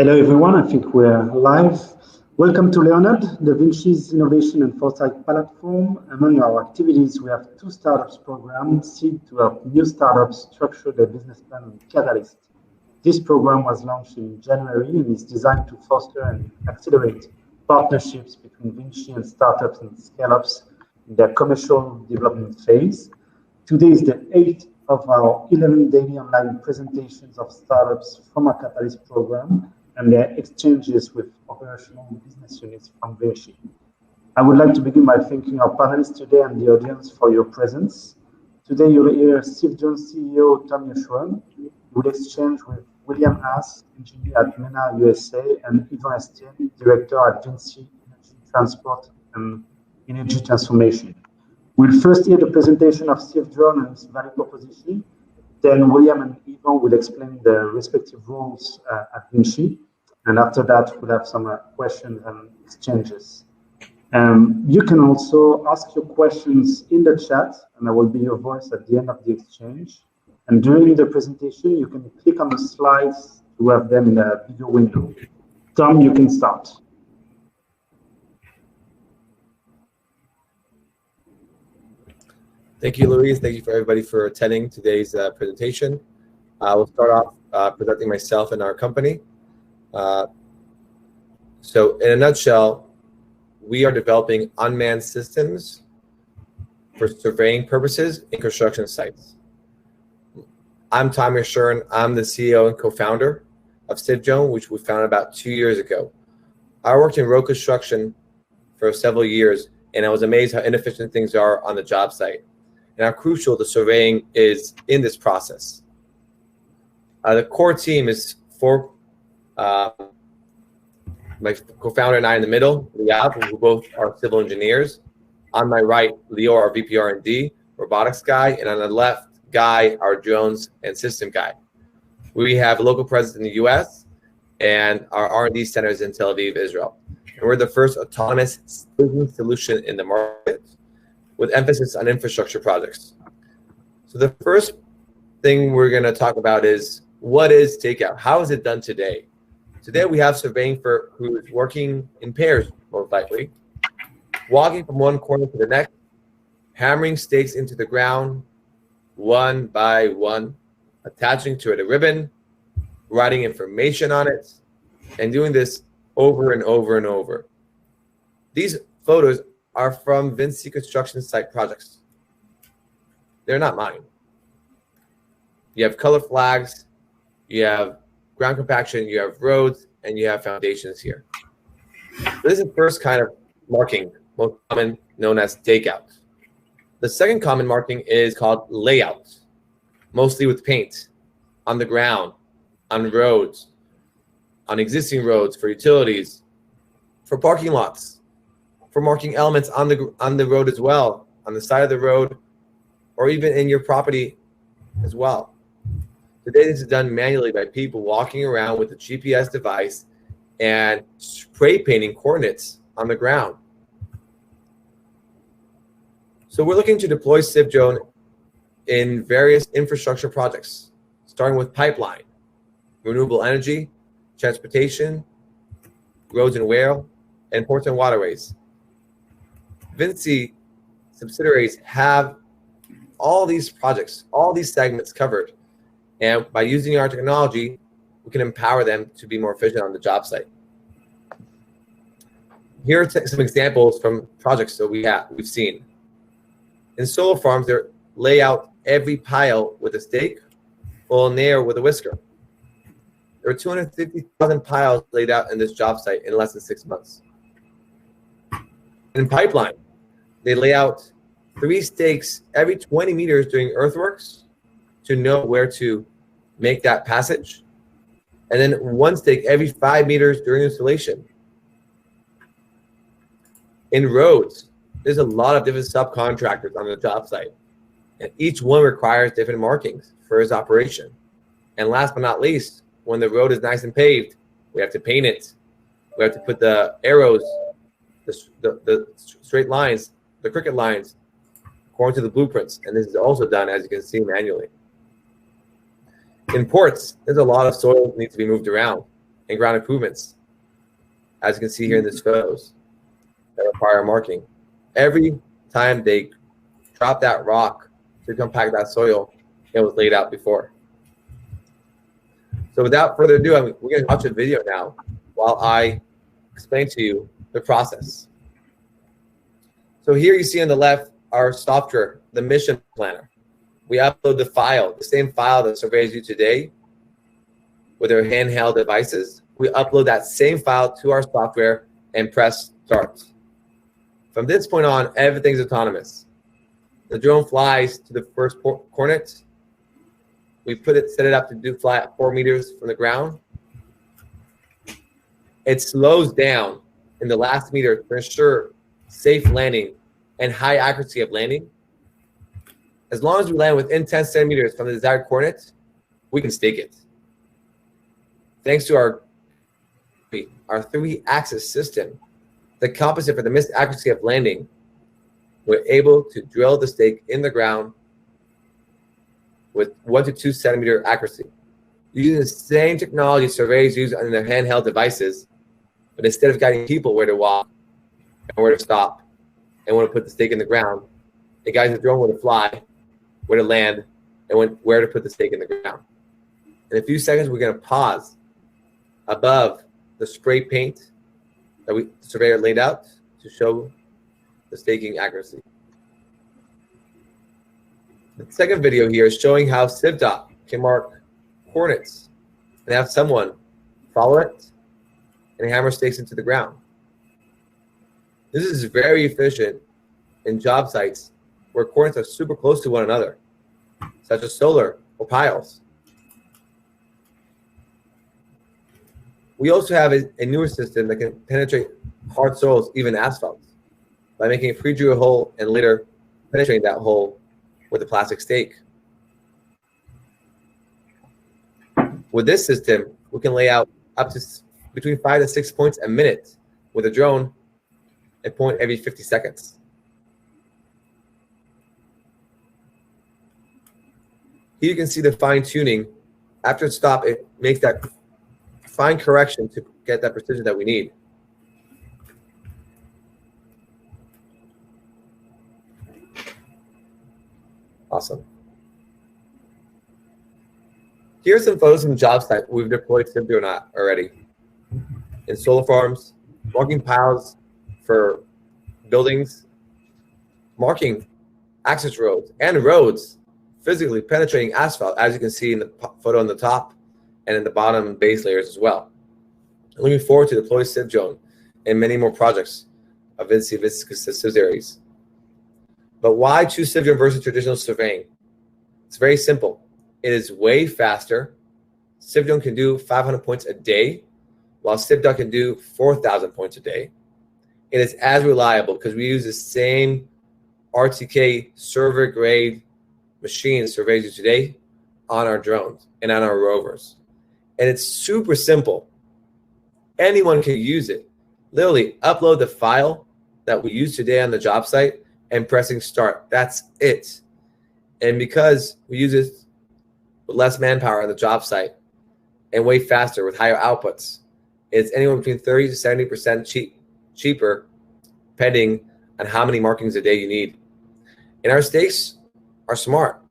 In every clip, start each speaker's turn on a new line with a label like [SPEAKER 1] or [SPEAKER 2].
[SPEAKER 1] Hello everyone, I think we're live. Welcome to Leonard, the VINCI's Innovation and Foresight platform. Among our activities, we have two startups program, Seed, to help new startups structure their business plan on Catalyst. This program was launched in January and is designed to foster and accelerate partnerships between VINCI and startups and scale-ups in their commercial development phase. Today is the 8th of our 11 daily online presentations of startups from our Catalyst program and their exchanges with operational business units from VINCI. I would like to begin by thanking our panelists today and the audience for your presence. Today you'll hear Civdrone CEO Tom Yeshurun, who will exchange with William Haasz, engineer at Ménard USA, and Yvan Estienne, director at VINCI Energies Transport and Energy Transformation. We'll first hear the presentation of Civdrone and its value proposition. Then William and Yvan will explain their respective roles at VINCI. And after that, we'll have some questions and exchanges. You can also ask your questions in the chat, and I will be your voice at the end of the exchange. And during the presentation, you can click on the slides to have them in a bigger window. Tom, you can start.
[SPEAKER 2] Thank you, Louise. Thank you for everybody for attending today's presentation. I will start off presenting myself and our company. So in a nutshell, we are developing unmanned systems for surveying purposes in construction sites. I'm Tom Yeshurun. I'm the CEO and co-founder of Civdrone, which we founded about 2 years ago. I worked in road construction for several years, and I was amazed how inefficient things are on the job site and how crucial the surveying is in this process. The core team is four, my co-founder and I in the middle, Yvan, who both are civil engineers. On my right, Leo, our VP R&D, robotics guy, and on the left, Guy, our drones and system guy. We have a local presence in the US, and our R&D center is in Tel Aviv, Israel. And we're the first autonomous business solution in the market, with emphasis on infrastructure projects. So the first thing we're going to talk about is, what is takeout? How is it done today? Today we have surveying crews working in pairs, most likely, walking from one corner to the next, hammering stakes into the ground, one by one, attaching to it a ribbon, writing information on it, and doing this over and over and over. These photos are from VINCI construction site projects. They're not mine. You have color flags, you have ground compaction, you have roads, and you have foundations here. This is the first kind of marking, most common, known as takeout. The second common marking is called layout, mostly with paint on the ground, on roads, on existing roads, for utilities, for parking lots, for marking elements on the road as well, on the side of the road, or even in your property as well. Today, this is done manually by people walking around with a GPS device and spray painting coordinates on the ground. So we're looking to deploy Civdrone in various infrastructure projects, starting with pipeline, renewable energy, transportation, roads and rail, and ports and waterways. VINCI subsidiaries have all these projects, all these segments covered. And by using our technology, we can empower them to be more efficient on the job site. Here are some examples from projects that we've seen. In solar farms, they lay out every pile with a stake or a nail with a whisker. There are 250,000 piles laid out in this job site in less than 6 months. In pipeline, they lay out 3 stakes every 20 meters during earthworks to know where to make that passage, and then 1 stake every 5 meters during installation. In roads, there's a lot of different subcontractors on the job site, and each one requires different markings for his operation. And last but not least, when the road is nice and paved, we have to paint it. We have to put the arrows, the straight lines, the cricket lines, according to the blueprints. And this is also done, as you can see, manually. In ports, there's a lot of soil that needs to be moved around. and ground improvements, as you can see here in these photos, that require marking. Every time they drop that rock to compact that soil, it was laid out before. So without further ado, we're going to watch a video now while I explain to you the process. So here you see on the left our software, the mission planner. We upload the file, the same file that surveyors do today with their handheld devices. We upload that same file to our software and press start. From this point on, everything's autonomous. The drone flies to the first coordinate. We set it up to do fly at 4 meters from the ground. It slows down in the last meter to ensure safe landing and high accuracy of landing. As long as we land within 10 centimeters from the desired coordinate, we can stake it. Thanks to our 3-axis system, the composite for the missed accuracy of landing, we're able to drill the stake in the ground with 1 to 2 centimeter accuracy. Using the same technology surveyors use on their handheld devices, but instead of guiding people where to walk and where to stop and where to put the stake in the ground, it guides the drone where to fly, where to land, and where to put the stake in the ground. In a few seconds, we're going to pause above the spray paint that the surveyor laid out to show the staking accuracy. The second video here is showing how Civdrone can mark coordinates and have someone follow it and hammer stakes into the ground. This is very efficient in job sites where coordinates are super close to one another, such as solar or piles. We also have a newer system that can penetrate hard soils, even asphalt, by making a pre-drill hole and later penetrating that hole with a plastic stake. With this system, we can lay out up to between 5 to 6 points a minute with a drone, a point every 50 seconds. Here you can see the fine tuning. After it stops, it makes that fine correction to get that precision that we need. Awesome. Here's some photos from job site we've deployed Civdrone already. In solar farms, marking piles for buildings, marking access roads and roads, physically penetrating asphalt, as you can see in the photo on the top and in the bottom base layers as well. I'm looking forward to deploy Civdrone and many more projects of VINCI subsidiaries. But why choose Civdrone versus traditional surveying? It's very simple. It is way faster. Civdrone can do 500 points a day, while Civdrone can do 4,000 points a day. It is as reliable because we use the same RTK server grade machines surveyors use today on our drones and on our rovers. And it's super simple. Anyone can use it. Literally upload the file that we use today on the job site and pressing start. That's it. And because we use it with less manpower on the job site and way faster with higher outputs, it's anywhere between 30 to 70% cheaper, depending on how many markings a day you need. And our stakes are smart.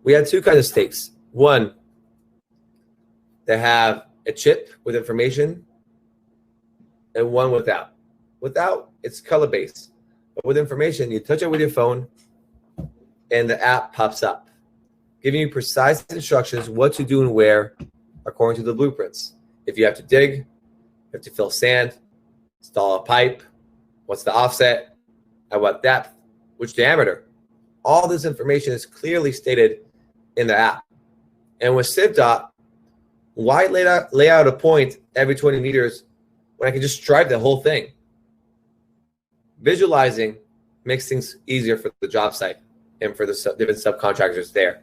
[SPEAKER 2] We have two kinds of stakes. One, that have a chip with information, and one without. Without, it's color-based. But with information, you touch it with your phone, and the app pops up, giving you precise instructions what to do and where according to the blueprints. If you have to dig, you have to fill sand, install a pipe, what's the offset, at what depth, which diameter. All this information is clearly stated in the app. And with Civdrone, why lay out a point every 20 meters when I can just drive the whole thing? Visualizing makes things easier for the job site and for the different subcontractors there.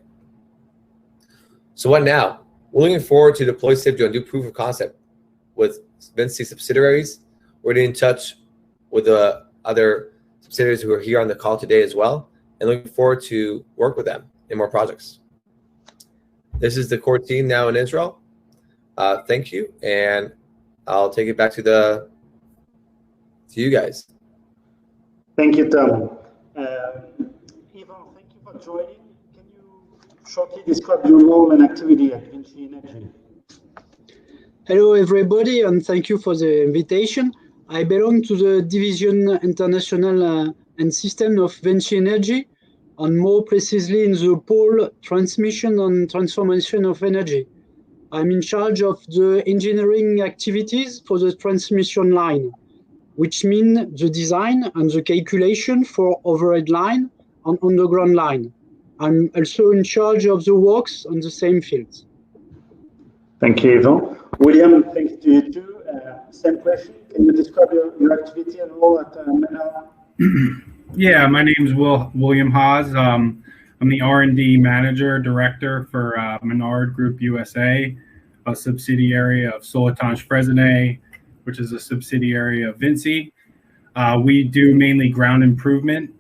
[SPEAKER 2] So what now? We're looking forward to deploy Civdrone and do proof of concept with VINCI subsidiaries. We're in touch with the other subsidiaries who are here on the call today as well, and looking forward to work with them in more projects. This is the core team now in Israel. Thank you, and I'll take it back to you guys.
[SPEAKER 1] Thank you, Tom. Yvan, thank you for joining. Can you shortly describe your role and activity at VINCI Energies?
[SPEAKER 3] Hello, everybody, and thank you for the invitation. I belong to the Division International and System of VINCI Energies, and more precisely in the pole transmission and transformation of energy. I'm in charge of the engineering activities for the transmission line, which mean the design and the calculation for overhead line and underground line. I'm also in charge of the works on the same fields.
[SPEAKER 1] Thank you, Yvan. William, thanks to you too. Same question. Can you describe your activity and role at Ménard?
[SPEAKER 4] Yeah, my name is William Haasz. I'm the R&D manager director for Ménard Group USA, a subsidiary of Soletanche Fresnay, which is a subsidiary of VINCI. We do mainly ground improvement,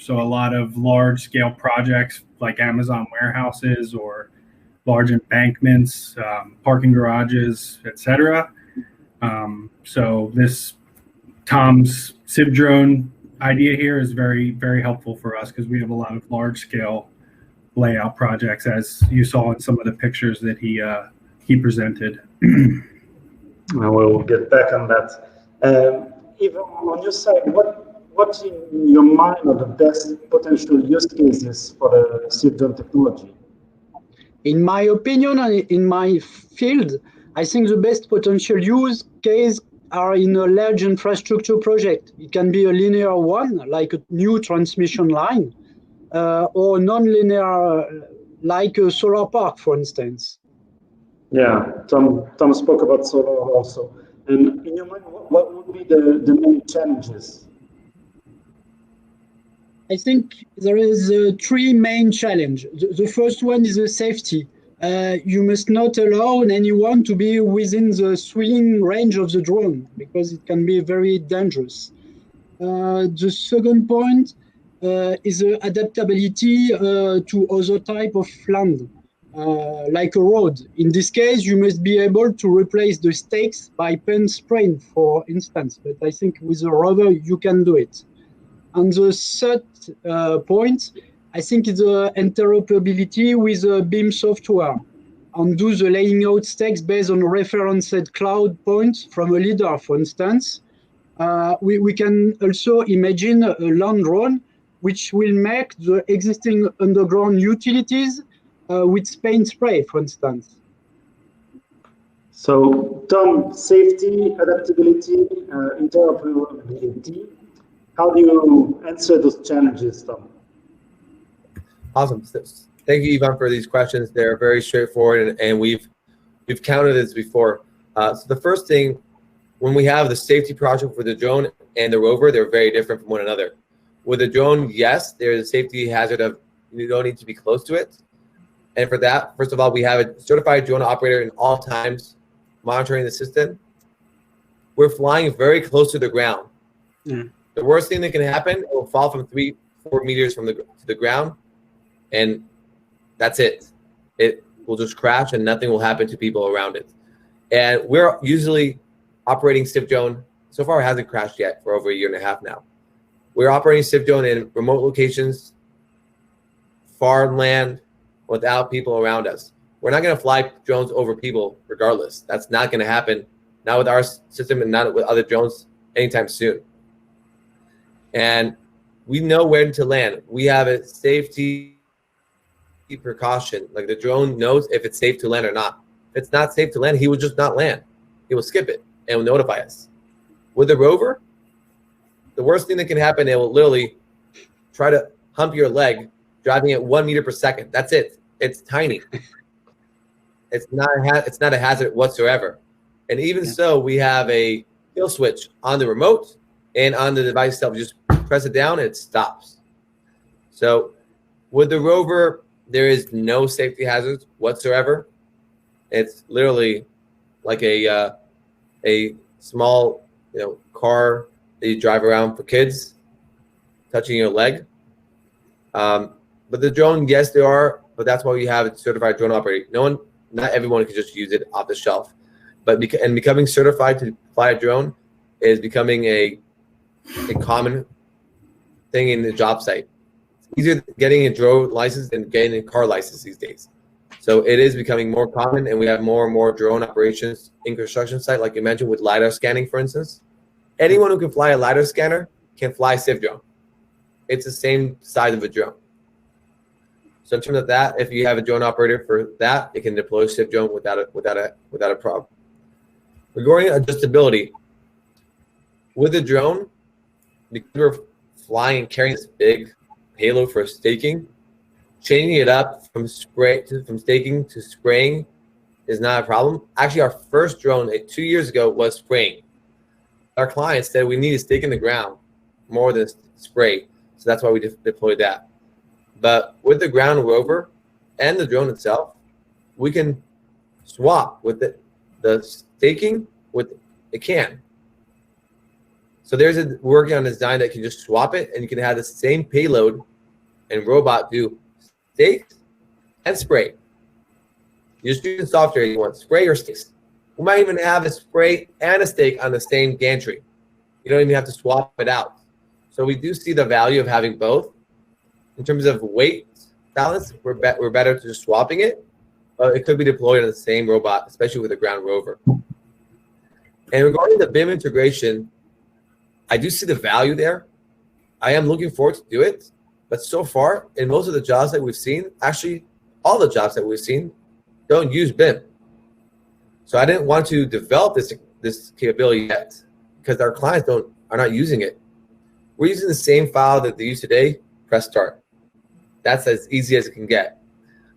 [SPEAKER 4] so a lot of large scale projects like Amazon warehouses or large embankments, parking garages, etc. So this Tom's Civdrone idea here is very, very helpful for us because we have a lot of large scale layout projects, as you saw in some of the pictures that he presented.
[SPEAKER 1] We'll get back on that. Even on your side, what's in your mind are the best potential use cases for the Civdrone technology?
[SPEAKER 3] In my opinion and in my field, I think the best potential use case are in a large infrastructure project. It can be a linear one, like a new transmission line, or non-linear, like a solar park, for instance.
[SPEAKER 1] Yeah, Tom spoke about solar also. And in your mind, what would be the main challenges?
[SPEAKER 3] I think there is three main challenges. The first one is the safety. You must not allow anyone to be within the swinging range of the drone because it can be very dangerous. The second point is the adaptability to other type of land, like a road. In this case, you must be able to replace the stakes by pen spraying, for instance. But I think with a rover, you can do it. And the third point, I think it's the interoperability with the BIM software and do the laying out stakes based on referenced cloud points from a leader, for instance. We can also imagine a land drone which will make the existing underground utilities with paint spray, for instance.
[SPEAKER 1] So, Tom, safety, adaptability, interoperability. How do you answer those challenges, Tom?
[SPEAKER 2] Awesome. Thank you, Yvan, for these questions. They're very straightforward, and we've counted this before. So the first thing, when we have the safety project for the drone and the rover, they're very different from one another. With the drone, yes, there's a safety hazard of you don't need to be close to it. And for that, first of all, we have a certified drone operator in all times monitoring the system. We're flying very close to the ground. Mm. The worst thing that can happen, it will fall from 3-4 meters from to the ground, and that's it. It will just crash, and nothing will happen to people around it. And we're usually operating Civdrone. So far, it hasn't crashed yet for over a year and a half now. We're operating Civdrone in remote locations, far land, without people around us. We're not going to fly drones over people regardless. That's not going to happen, not with our system and not with other drones anytime soon. And we know when to land. We have a safety precaution. Like the drone knows if it's safe to land or not. If it's not safe to land, he will just not land. He will skip it and will notify us. With the rover, the worst thing that can happen, it will literally try to hump your leg, driving at 1 meter per second. That's it. It's tiny. It's not a hazard whatsoever. And even so, we have a kill switch on the remote and on the device itself. You just press it down and it stops. So with the rover, there is no safety hazards whatsoever. It's literally like a small, car that you drive around for kids, touching your leg. But the drone, yes, there are, but that's why we have a certified drone operator. Not everyone can just use it off the shelf. but becoming certified to fly a drone is becoming a common thing in the job site. It's easier getting a drone license than getting a car license these days. So it is becoming more common, and we have more and more drone operations in construction site, like you mentioned with LiDAR scanning, for instance. Anyone who can fly a LiDAR scanner can fly Civdrone. It's the same size of a drone. So in terms of that, if you have a drone operator for that, it can deploy Civdrone without a problem. Regarding adjustability, with the drone, because we're flying and carrying this big payload for staking, changing it up from staking to spraying is not a problem. Actually, our first drone 2 years ago was spraying. Our clients said we need to stake in the ground more than spray, so that's why we deployed that. But with the ground rover and the drone itself, we can swap with the staking with a can. So we're working on a design that can just swap it, and you can have the same payload and robot do stake and spray. You just use software you want, spray or stakes. We might even have a spray and a stake on the same gantry. You don't even have to swap it out. So we do see the value of having both. In terms of weight balance, we're better to just swapping it. It could be deployed on the same robot, especially with a ground rover. And regarding the BIM integration, I do see the value there. I am looking forward to do it. But so far, in most of the jobs that we've seen, actually all the jobs that we've seen don't use BIM. So I didn't want to develop this capability yet because our clients are not using it. We're using the same file that they use today, press start. That's as easy as it can get.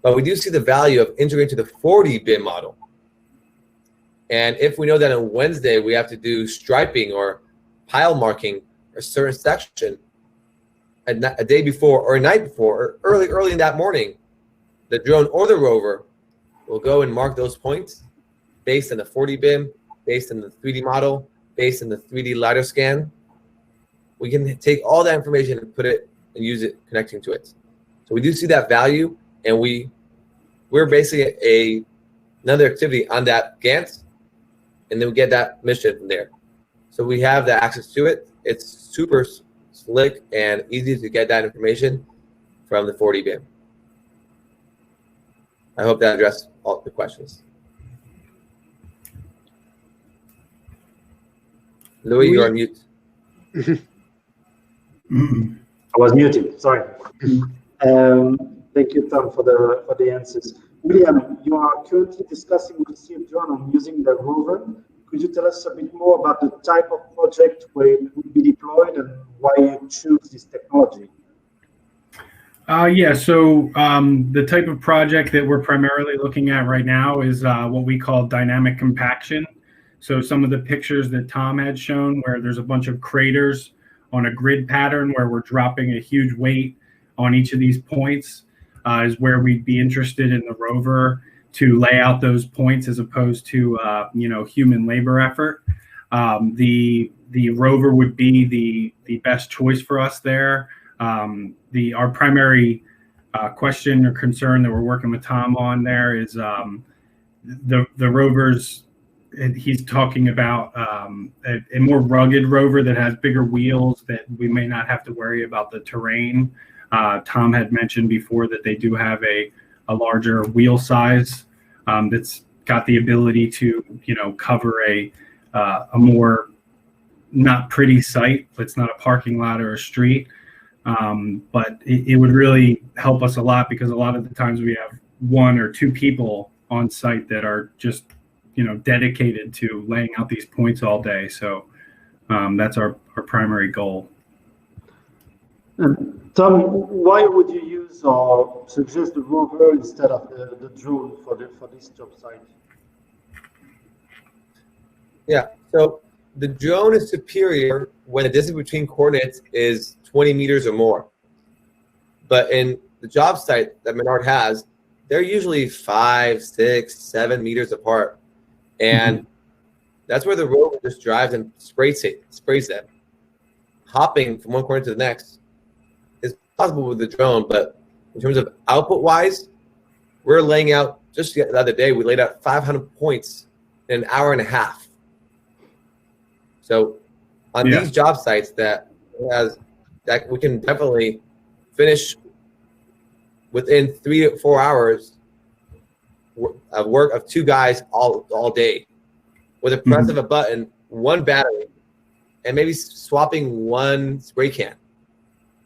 [SPEAKER 2] But we do see the value of integrating to the 4D BIM model. And if we know that on Wednesday we have to do striping or pile marking a certain section a day before or a night before or early in that morning, the drone or the rover will go and mark those points based on the 4D BIM, based on the 3D model, based on the 3D LiDAR scan. We can take all that information and put it and use it connecting to it. So we do see that value, and we're basically another activity on that Gantt, and then we get that mission from there. So we have the access to it. It's super slick and easy to get that information from the 4D BIM. I hope that addressed all the questions. Louis, you're on mute.
[SPEAKER 1] I was muted, sorry. Thank you, Tom, for the answers. William, you are currently discussing with Civdrone on using the rover. Could you tell us a bit more about the type of project where it would be deployed and why you choose this technology?
[SPEAKER 4] Yeah, so the type of project that we're primarily looking at right now is what we call dynamic compaction. So some of the pictures that Tom had shown where there's a bunch of craters on a grid pattern where we're dropping a huge weight on each of these points is where we'd be interested in the rover to lay out those points as opposed to human labor effort. The rover would be the best choice for us there. Our primary question or concern that we're working with Tom on there is the rovers. He's talking about a more rugged rover that has bigger wheels that we may not have to worry about the terrain. Tom had mentioned before that they do have a larger wheel size that's got the ability to cover a more not pretty site. It's not a parking lot or a street, but it would really help us a lot because a lot of the times we have one or two people on site that are just dedicated to laying out these points all day. So that's our primary goal.
[SPEAKER 1] Tom, why would you use or suggest the rover instead of the drone for this job site?
[SPEAKER 2] Yeah, so the drone is superior when the distance between coordinates is 20 meters or more. But in the job site that Ménard has, they're usually 5, 6, 7 meters apart. And that's where the rover just drives and sprays them. Hopping from one corner to the next is possible with the drone, but in terms of output-wise, we're laying out, just the other day, we laid out 500 points in an hour and a half. So on these job sites that we can definitely finish within 3 to 4 hours of work of 2 guys all day with a press of a button, 1 battery, and maybe swapping 1 spray can.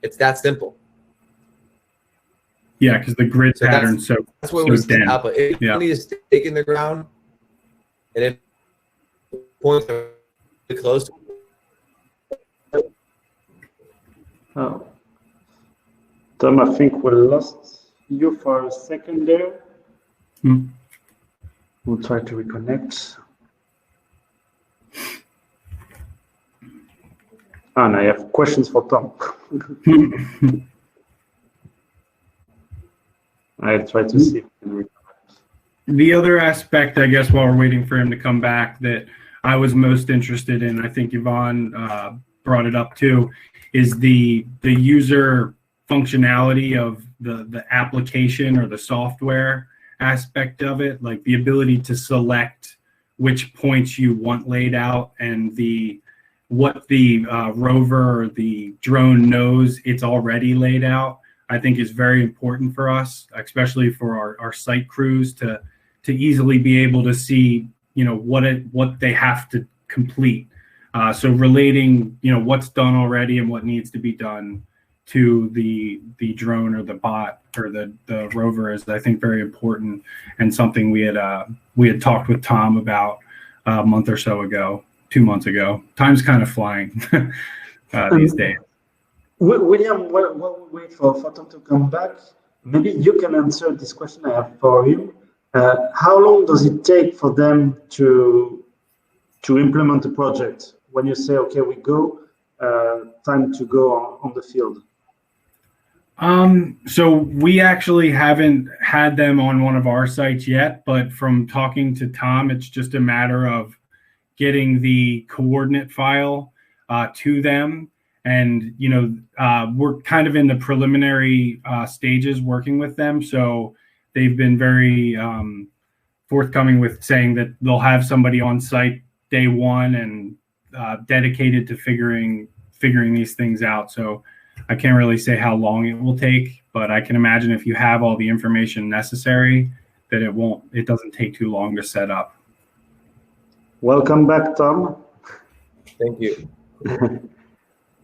[SPEAKER 2] It's that simple.
[SPEAKER 4] Yeah, because the grid pattern
[SPEAKER 2] that's where we step up. If you need a stake in the ground, and if points are close.
[SPEAKER 1] Oh, Tom, I think we lost you for a second there. We'll try to reconnect. And I have questions for Tom. I'll try to see if we can reconnect.
[SPEAKER 4] The other aspect, I guess, while we're waiting for him to come back, that I was most interested in, I think Yvan brought it up too, is the user functionality of the application or the software aspect of it, like the ability to select which points you want laid out and what the rover or the drone knows it's already laid out, I think is very important for us, especially for our site crews to easily be able to see, what they have to complete. So relating, what's done already and what needs to be done to the drone or the bot or the rover is, I think, very important, and something we had talked with Tom about a month or so ago, 2 months ago. Time's kind of flying these days.
[SPEAKER 1] William, while we wait for Tom to come back, maybe you can answer this question I have for him. How long does it take for them to implement a project? When you say, okay, we go, time to go on the field.
[SPEAKER 4] So we actually haven't had them on one of our sites yet, but from talking to Tom, it's just a matter of getting the coordinate file to them. And, we're kind of in the preliminary stages working with them. So they've been very forthcoming with saying that they'll have somebody on site day one and dedicated to figuring these things out. So I can't really say how long it will take, but I can imagine if you have all the information necessary, that it doesn't take too long to set up.
[SPEAKER 1] Welcome back, Tom.
[SPEAKER 2] Thank you.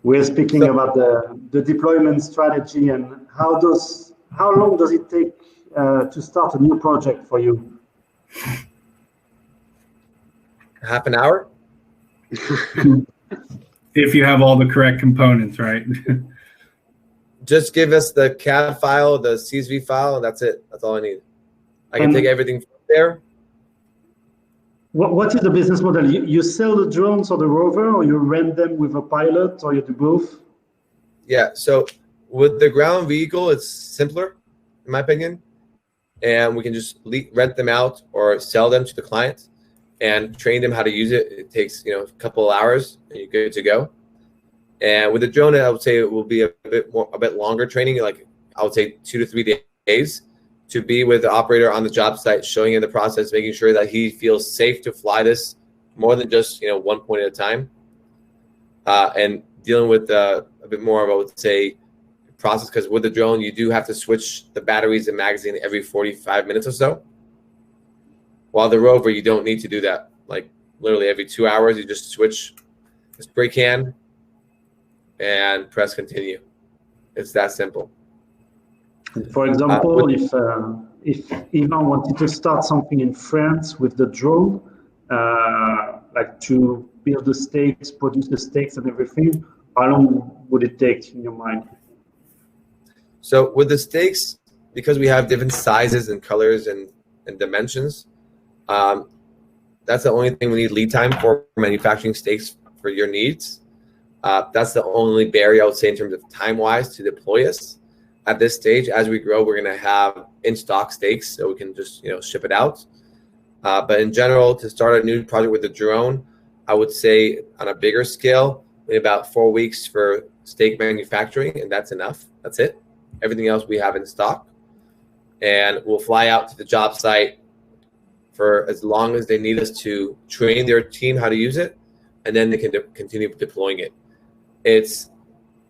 [SPEAKER 1] We're speaking about the deployment strategy and how long does it take to start a new project for you?
[SPEAKER 2] Half an hour?
[SPEAKER 4] If you have all the correct components, right?
[SPEAKER 2] Just give us the CAD file, the CSV file, and that's it. That's all I need. I can take everything from there.
[SPEAKER 1] What is the business model? You sell the drones or the rover, or you rent them with a pilot, or you do both?
[SPEAKER 2] Yeah, so with the ground vehicle, it's simpler, in my opinion. And we can just rent them out or sell them to the client and train them how to use it. It takes a couple of hours and you're good to go. And with the drone, I would say it will be a bit longer training, like I would say 2 to 3 days, to be with the operator on the job site, showing him the process, making sure that he feels safe to fly this more than just one point at a time, and dealing with a bit more of, I would say, process, because with the drone you do have to switch the batteries and magazine every 45 minutes or so, while the rover you don't need to do that. Like literally every 2 hours you just switch the spray can and press continue. It's that simple.
[SPEAKER 1] For example, if Yvan wanted to start something in France with the drone, like to build the stakes, produce the stakes and everything, how long would it take in your mind?
[SPEAKER 2] So with the stakes, because we have different sizes and colors and dimensions, that's the only thing we need lead time for manufacturing stakes for your needs. That's the only barrier I would say in terms of time-wise to deploy us. At this stage, as we grow, we're going to have in-stock stakes, so we can just ship it out. But in general, to start a new project with the drone, I would say on a bigger scale, we need about 4 weeks for stake manufacturing, and that's enough. That's it. Everything else we have in stock, and we'll fly out to the job site for as long as they need us to train their team how to use it, and then they can continue deploying it.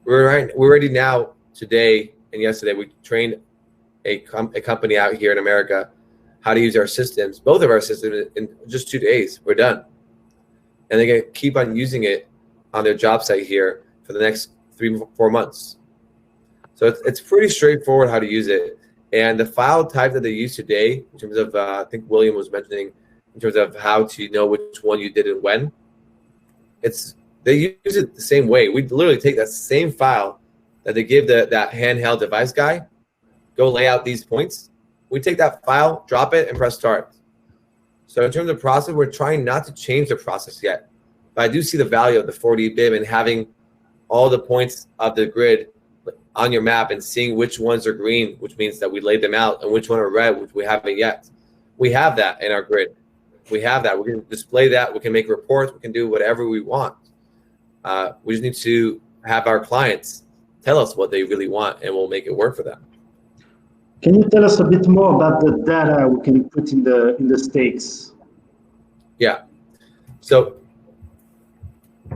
[SPEAKER 2] We're ready now. Today and yesterday, we trained a company out here in America how to use our systems, both of our systems, in just 2 days. We're done, and they're gonna keep on using it on their job site here for the next 3-4 months. So it's pretty straightforward how to use it. And the file type that they use today, in terms of, I think William was mentioning, in terms of how to know which one you did and when, they use it the same way. We literally take that same file that they give that handheld device guy, go lay out these points. We take that file, drop it, and press start. So in terms of process, we're trying not to change the process yet. But I do see the value of the 4D BIM and having all the points of the grid on your map and seeing which ones are green, which means that we laid them out, and which one are red, which we haven't yet. We have that in our grid. We have that. We can display that. We can make reports. We can do whatever we want. We just need to have our clients tell us what they really want, and we'll make it work for them.
[SPEAKER 1] Can you tell us a bit more about the data we can put in the stakes?
[SPEAKER 2] Yeah. So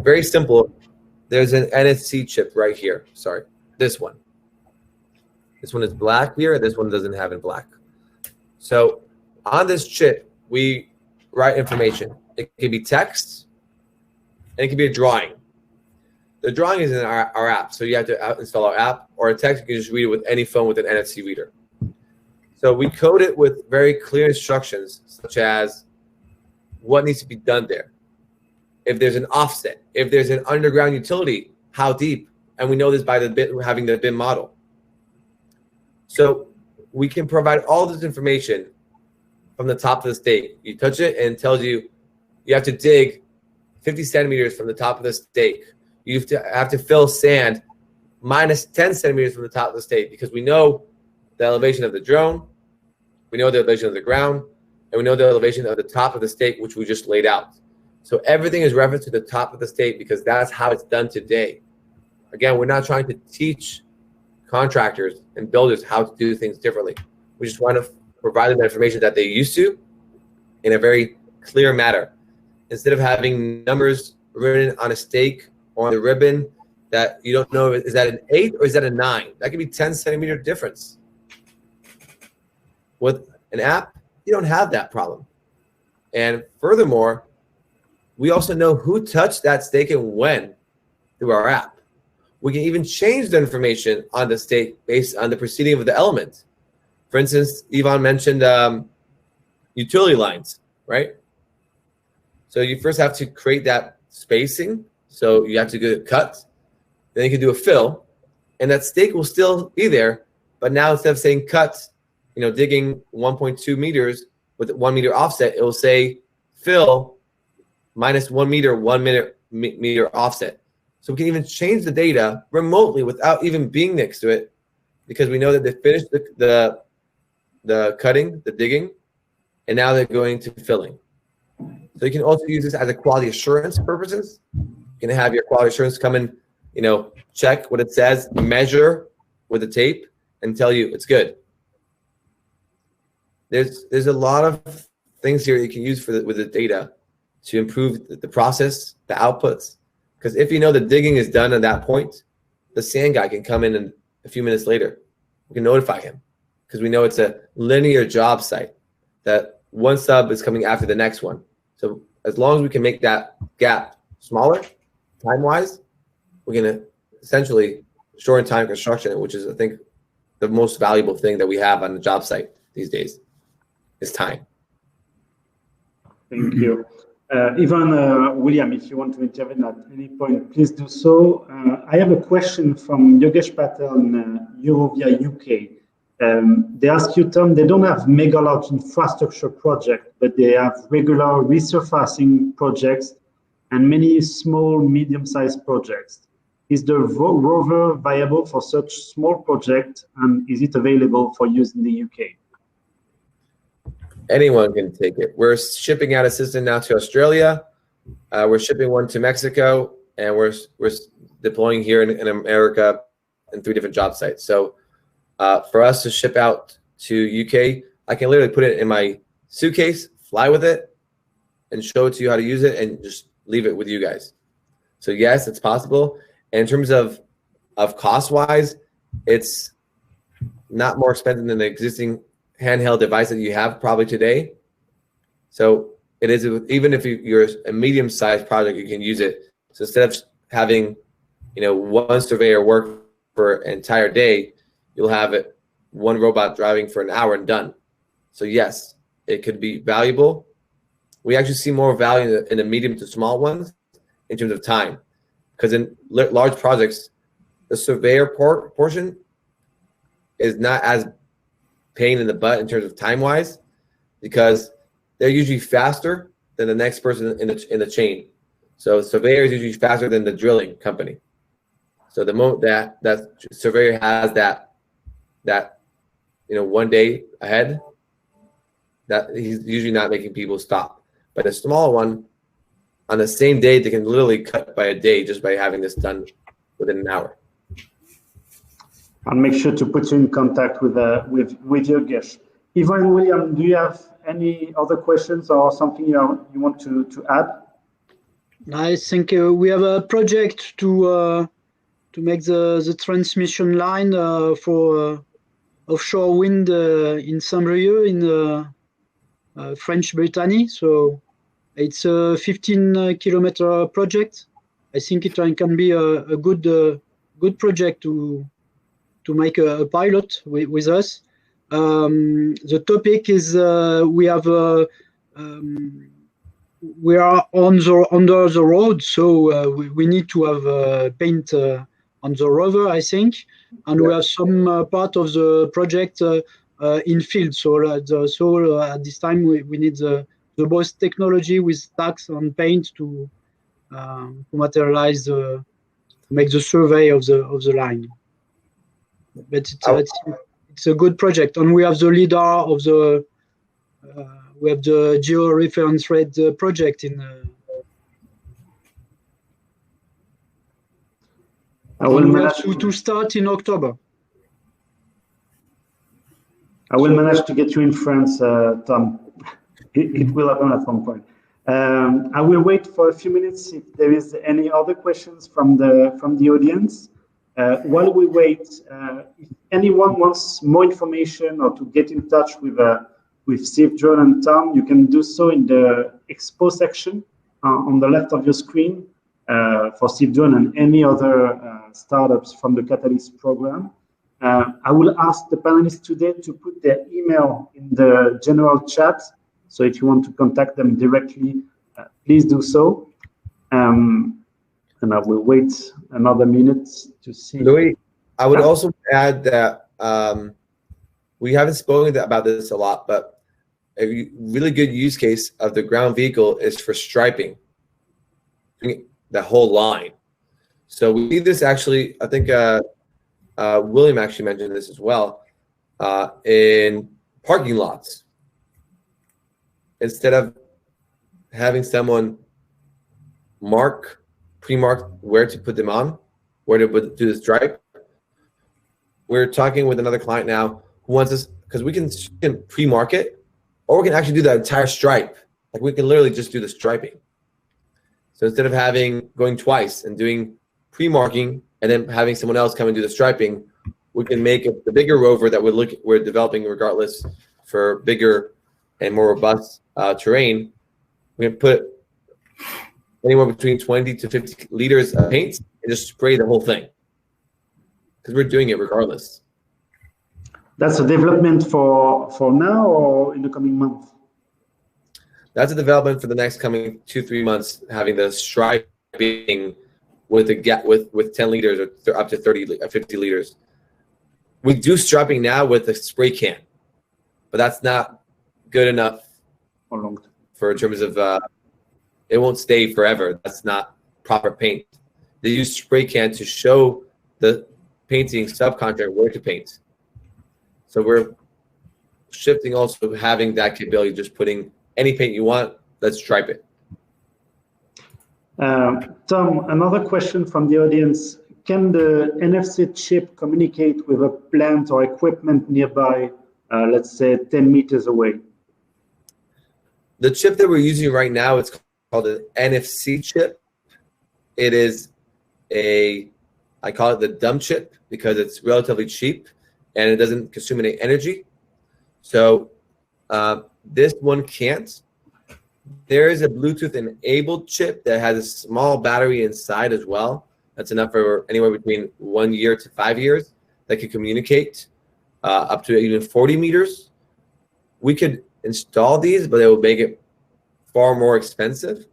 [SPEAKER 2] very simple. There's an Nfc chip right here. Sorry, this one. This one is black here. This one doesn't have it black. So on this chip, we write information. It can be text, and it can be a drawing. The drawing is in our app, so you have to install our app, or a text, you can just read it with any phone with an NFC reader. So we code it with very clear instructions, such as what needs to be done there. If there's an offset, if there's an underground utility, how deep, and we know this by having the BIM model. So we can provide all this information from the top of the stake. You touch it and it tells you you have to dig 50 centimeters from the top of the stake. You have to fill sand minus 10 centimeters from the top of the stake, because we know the elevation of the drone, we know the elevation of the ground, and we know the elevation of the top of the stake, which we just laid out. So everything is referenced to the top of the stake because that's how it's done today. Again, we're not trying to teach contractors and builders how to do things differently. We just want to provide them the information that they used to in a very clear manner. Instead of having numbers written on a stake or on the ribbon that you don't know, is that an 8 or is that a 9? That could be 10 centimeter difference. With an app, you don't have that problem. And furthermore, we also know who touched that stake and when through our app. We can even change the information on the stake based on the proceeding of the element. For instance, Yvan mentioned utility lines, right? So you first have to create that spacing. So you have to do a cut, then you can do a fill, and that stake will still be there. But now instead of saying cut, digging 1.2 meters with 1 meter offset, it will say fill minus 1 meter, 1 meter offset. So we can even change the data remotely without even being next to it, because we know that they finished the cutting, the digging, and now they're going to filling. So you can also use this as a quality assurance purposes. You can have your quality assurance come in, check what it says, measure with the tape, and tell you it's good. There's a lot of things here you can use with the data to improve the process, the outputs. Because if you know the digging is done at that point, the sand guy can come in a few minutes later. We can notify him because we know it's a linear job site, that one sub is coming after the next one. So as long as we can make that gap smaller, time-wise, we're going to essentially shorten time construction, which is, I think, the most valuable thing that we have on the job site these days is time.
[SPEAKER 1] Thank you. Yvan, William, if you want to intervene at any point, please do so. I have a question from Yogesh Patel in Eurovia UK. They ask you, Tom, they don't have mega large infrastructure projects, but they have regular resurfacing projects and many small, medium-sized projects. Is the rover viable for such small projects, and is it available for use in the UK?
[SPEAKER 2] Anyone can take it. We're shipping out a system now to Australia. We're shipping one to Mexico, and we're deploying here in America in 3 different job sites. So for us to ship out to UK, I can literally put it in my suitcase, fly with it and show it to you how to use it and just leave it with you guys. So yes, it's possible. And in terms of cost-wise, it's not more expensive than the existing handheld device that you have probably today. So it is, even if you're a medium-sized project, you can use it. So instead of having, one surveyor work for an entire day, you'll have it one robot driving for an hour and done. So yes, it could be valuable. We actually see more value in the medium to small ones in terms of time, because in large projects, the surveyor portion is not as pain in the butt in terms of time-wise, because they're usually faster than the next person in the chain. So surveyor is usually faster than the drilling company. So the moment that surveyor has that 1 day ahead, that he's usually not making people stop. But a small one, on the same day, they can literally cut by a day just by having this done within an hour.
[SPEAKER 1] I'll make sure to put you in contact with your guest. Yvan and William, do you have any other questions or something you want to add?
[SPEAKER 3] I think we have a project to make the transmission line for offshore wind in Saint-Brieuc in French Brittany. So it's a 15-kilometer project. I think it can be a good project to make a pilot with us. The topic is we are under the road, so we need to have paint on the rover, I think, and we have some part of the project in field. So at this time we need the both technology with stacks and paint to materialize make the survey of the line. But it's a good project, and we have the LiDAR of the we have the geo-reference rate project in. We have to start in October.
[SPEAKER 1] I will manage to get you in France, Tom. It will happen at some point. I will wait for a few minutes if there is any other questions from the audience. While we wait, if anyone wants more information or to get in touch with Civdrone and Tom, you can do so in the Expo section on the left of your screen for Civdrone and any other startups from the Catalyst program. I will ask the panelists today to put their email in the general chat. So if you want to contact them directly, please do so. And I will wait another minute to see.
[SPEAKER 2] Louis, I would also add that we haven't spoken about this a lot, but a really good use case of the ground vehicle is for striping the whole line. So we see this actually, I think William actually mentioned this as well, in parking lots. Instead of having someone pre-mark where to put them on, where to do the stripe, we're talking with another client now who wants us, because we can pre-mark it, or we can actually do the entire stripe. Like we can literally just do the striping. So instead of going twice and doing pre-marking and then having someone else come and do the striping, we can make the bigger rover that we're developing regardless for bigger and more robust terrain. We can put anywhere between 20 to 50 liters of paint and just spray the whole thing, because we're doing it regardless.
[SPEAKER 1] That's a development for now or in the coming month?
[SPEAKER 2] That's a development for the next coming 2-3 months, having the striping with a gap with 10 liters or up to 50 liters. We do striping now with a spray can, but that's not good enough for in terms of it won't stay forever. That's not proper paint. They use spray can to show the painting subcontractor where to paint. So we're shifting also having that capability, just putting any paint you want, let's stripe it.
[SPEAKER 1] Tom, another question from the audience. Can the NFC chip communicate with a plant or equipment nearby, let's say 10 meters away?
[SPEAKER 2] The chip that we're using right now, it's called an Nfc chip. It is I call it the dumb chip because it's relatively cheap and it doesn't consume any energy. So this one can't. There is a Bluetooth enabled chip that has a small battery inside as well. That's enough for anywhere between 1 year to 5 years that can communicate up to even 40 meters. We could install these, but it will make it far more expensive.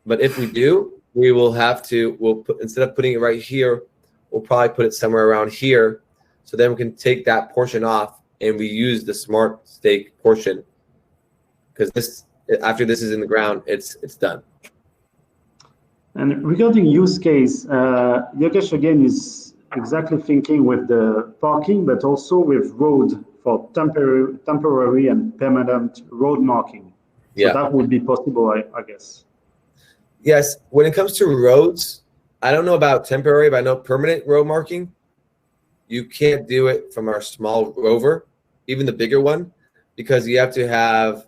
[SPEAKER 2] But if we do, we will have to, instead of putting it right here, we'll probably put it somewhere around here. So then we can take that portion off and reuse the smart stake portion. Because this, after this is in the ground, it's done.
[SPEAKER 1] And regarding use case, Yogesh again is exactly thinking with the parking, but also with road for temporary and permanent road marking. So that would be possible, I guess.
[SPEAKER 2] Yes, when it comes to roads, I don't know about temporary, but I know permanent road marking. You can't do it from our small rover, even the bigger one, because you have to have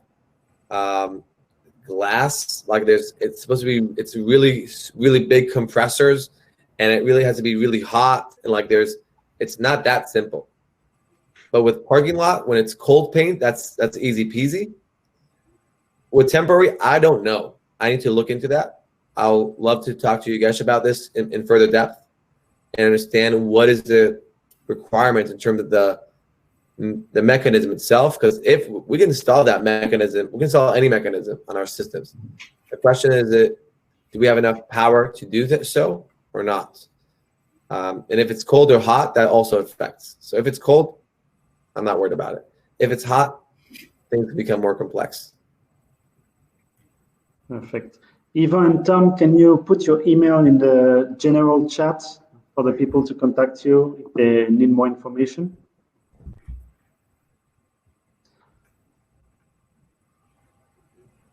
[SPEAKER 2] glass. Like it's supposed to be, it's really big compressors, and it really has to be really hot. And like it's not that simple. But with parking lot, when it's cold paint, that's easy peasy. With temporary, I don't know. I need to look into that. I'll love to talk to you guys about this in further depth and understand what is the requirement in terms of the mechanism itself. Because if we can install that mechanism, we can install any mechanism on our systems. The question is, do we have enough power to do that so or not? And if it's cold or hot, that also affects. So if it's cold, I'm not worried about it. If it's hot, things become more complex.
[SPEAKER 1] Perfect. Yvan and Tom, can you put your email in the general chat for the people to contact you if they need more information?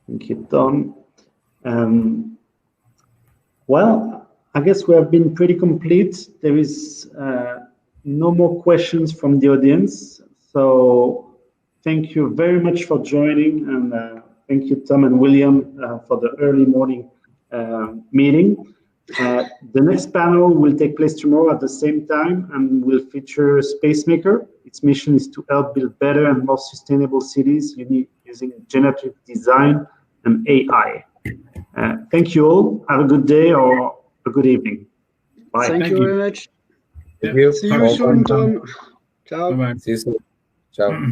[SPEAKER 1] Thank you, Tom. Well, I guess we have been pretty complete. There is no more questions from the audience. So thank you very much for joining, and thank you, Tom and William, for the early morning meeting. The next panel will take place tomorrow at the same time and will feature Spacemaker. Its mission is to help build better and more sustainable cities using generative design and AI. Thank you all. Have a good day or a good evening. Bye.
[SPEAKER 3] Thank you very much.
[SPEAKER 2] Thank you.
[SPEAKER 3] See you soon, Tom. Ciao.
[SPEAKER 4] Bye-bye.
[SPEAKER 2] See you soon. Ciao.